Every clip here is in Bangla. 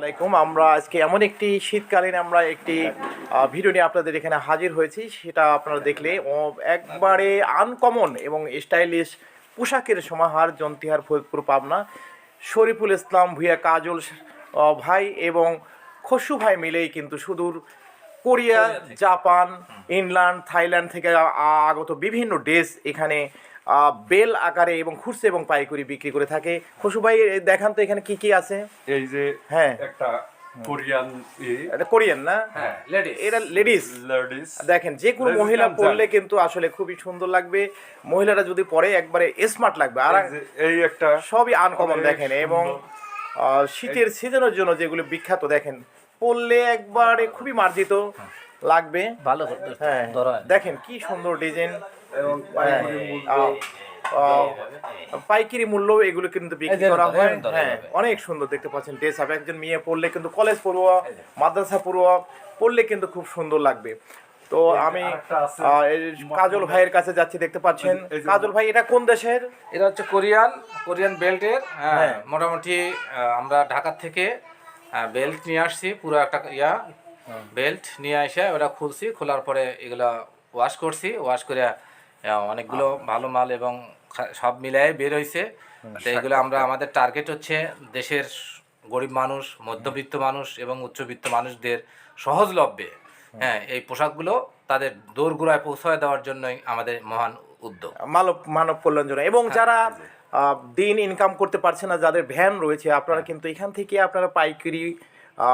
আলাইকুম। আমরা আজকে এমন একটি শীতকালীন আমরা একটি ভিডিও নিয়ে আপনাদের এখানে হাজির হয়েছি। সেটা আপনারা দেখলে একবারে আনকমন এবং স্টাইলিশ পোশাকের সমাহার জন্তিহার ফরিদপুর পাবনা। শরীফুল ইসলাম ভূঁইয়া কাজল ভাই এবং খসু ভাই মিলেই কিন্তু সুদূর কোরিয়া, জাপান, ইংল্যান্ড, থাইল্যান্ড থেকে আগত বিভিন্ন ড্রেস এখানে বেল আকারে এবং খুচরা এবং পাইকারি বিক্রি করে থাকে। খসু ভাই দেখান তো এখানে কি কি আছে। এই যে হ্যাঁ, একটা কোরিয়ান এটা কোরিয়ান না, হ্যাঁ লেডিস, এটা লেডিস। দেখেন যে কোনো মহিলা পরলে কিন্তু আসলে খুবই সুন্দর লাগবে। মহিলারা যদি পরে একবারে স্মার্ট লাগবে। আর এই একটা সবই আনকমন দেখেন এবং শীতের সিজনের জন্য যেগুলো বিখ্যাত দেখেন, পরলে একবারে খুবই মার্জিত লাগবে। ভালো। হ্যাঁ দেখেন কি সুন্দর ডিজাইন এবং পাইকারি মূল্য এগুলো কিন্তু বিক্রি করা হয়। হ্যাঁ অনেক সুন্দর দেখতে পাচ্ছেন ড্রেস আপ। একজন মেয়ে পরলে কিন্তু কলেজ পড়ুয়া, মাদ্রাসা পড়ুয়া পরলে কিন্তু খুব সুন্দর লাগবে। তো আমি কাজল ভাইয়ের কাছে যাচ্ছি, দেখতে পাচ্ছেন। কাজল ভাই এটা কোন দেশের? এটা হচ্ছে কোরিয়ান বেল্টের। হ্যাঁ মোটামুটি আমরা ঢাকা থেকে বেল্ট নিয়ে আসছি, পুরো একটা বেল্ট নিয়ে এসে ওটা খুলছি, খোলার পরে এগুলো ওয়াশ করে অনেকগুলো ভালো মাল এবং সব মিলাই বের হয়েছে। তো এগুলো আমরা আমাদের টার্গেট হচ্ছে দেশের গরিব মানুষ, মধ্যবিত্ত মানুষ এবং উচ্চবিত্ত মানুষদের সহজলভ্যে হ্যাঁ এই পোশাকগুলো তাদের দোরগোড়ায় পৌঁছায় দেওয়ার জন্যই আমাদের মহান উদ্যোগ, মানব কল্যাণ জন্য। এবং যারা দিন ইনকাম করতে পারছে না, যাদের ভ্যান রয়েছে, আপনারা কিন্তু এখান থেকে আপনারা পাইকারি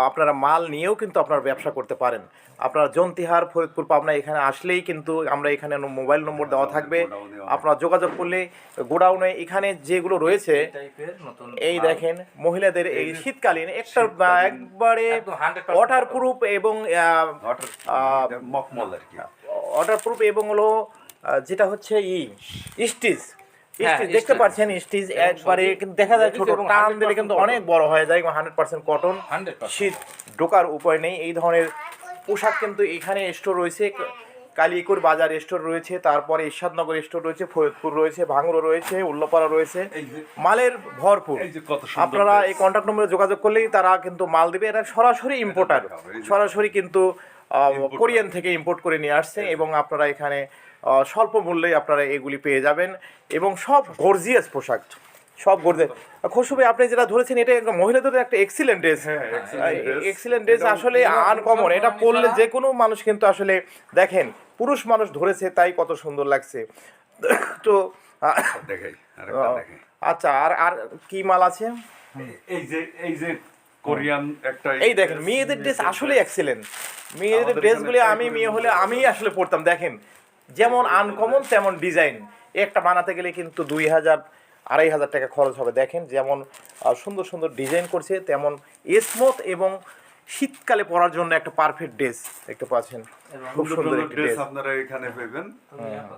আপনারা মাল নিয়েও কিন্তু আপনারা ব্যবসা করতে পারেন। আপনারা জন্তিহার ফরিদপুর পাবনা এখানে আসলেই কিন্তু আমরা এখানে মোবাইল নম্বর দেওয়া থাকবে, আপনারা যোগাযোগ করলে গোডাউনে এখানে যেগুলো রয়েছে এই দেখেন মহিলাদের এই শীতকালীন একটা একবারে ওয়াটারপ্রুফ এবং ওয়াটারপ্রুফ এবং হলো যেটা হচ্ছে স্টিচ দেখতে পাচ্ছেন। স্টিচ একবারে কিন্তু দেখা যায় ছোট, টান দিলে কিন্তু অনেক বড় হয়ে যায়। 100% কটন, শীত ঢোকার উপায় নেই। এই ধরনের পোশাক কিন্তু এখানে স্টোর রয়েছে, কালিয়াকৈর বাজার স্টোর রয়েছে, তারপরে ইরশাদনগর স্টোর রয়েছে, ফরিদপুর রয়েছে, ভাঙড়া রয়েছে, উল্লাপাড়া রয়েছে, মালের ভরপুর। আপনারা এই কন্ট্যাক্ট নম্বরে যোগাযোগ করলেই তারা কিন্তু মাল দেবে। এরা সরাসরি ইম্পোর্টার, সরাসরি কিন্তু কোরিয়ান থেকে ইম্পোর্ট করে নিয়ে আসছে এবং আপনারা এখানে স্বল্প মূল্যে আপনারা এগুলি পেয়ে যাবেন এবং সব গর্জিয়াস পোশাক, সব গর্জিয়াস। খসু ভাই আপনি যেটা ধরেছেন এটা মহিলাদের একটা এক্সিলেন্ট ড্রেস, এক্সিলেন্ট ড্রেস, আসলে আনকমন। এটা পরলে যে কোনো মানুষ কিন্তু আসলে দেখেন পুরুষ মানুষ ধরেছে তাই কত সুন্দর লাগছে। তো আচ্ছা আর কি মাল আছে? এই যে কোরিয়ান একটা এই দেখেন মেয়েদের ড্রেস আসলে এক্সিলেন্ট। মেয়েদের ড্রেসগুলি আমি মেয়ে হলে আমি আসলে পরতাম। দেখেন যেমন আনকমন তেমন ডিজাইন, একটা বানাতে গেলে কিন্তু 2000-2500 টাকা খরচ হবে। দেখেন যেমন সুন্দর সুন্দর ডিজাইন করছে, তেমন স্মুথ এবং শীতকালে পরার জন্য একটা পারফেক্ট ড্রেস দেখতে পাচ্ছেন। খুব সুন্দর একটা ড্রেস আপনারা এখানে পাবেন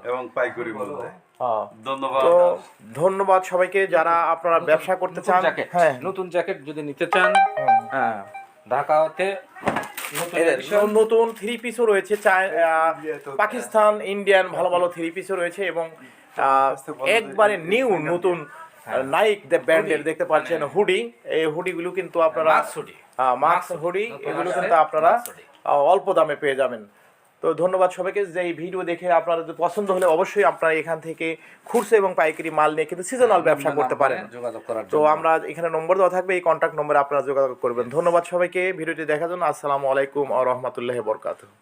এবং পাইকারি মূল্যে। ধন্যবাদ সবাইকে যারা আপনারা ব্যবসা করতে চান। হ্যাঁ নতুন জ্যাকেট যদি নিতে চান, হ্যাঁ ঢাকাতে নতুন থ্রি পিসও রয়েছে, পাকিস্তান, ইন্ডিয়ান ভালো ভালো থ্রি পিসও রয়েছে এবং একবারে নিউ নতুন নাইক ব্র্যান্ডের দেখতে পাচ্ছেন হুডি। এই হুডিগুলো কিন্তু আপনারা মাস্ক হুডি এগুলো কিন্তু আপনারা অল্প দামে পেয়ে যাবেন। তো ধন্যবাদ সবাইকে যে এই ভিডিও দেখে আপনারা যদি পছন্দ হলে অবশ্যই আপনারা এখান থেকে খুচরা এবং পাইকারি মাল নিয়ে কিন্তু সিজনাল ব্যবসা করতে পারেন। তো আমরা এখানে নম্বর দেওয়া থাকবে, এই কন্ট্যাক্ট নম্বরে আপনারা যোগাযোগ করবেন। ধন্যবাদ সবাইকে ভিডিওটি দেখার জন্য। আসসালামু আলাইকুম ওয়া রাহমাতুল্লাহি ওয়া বারাকাতুহু।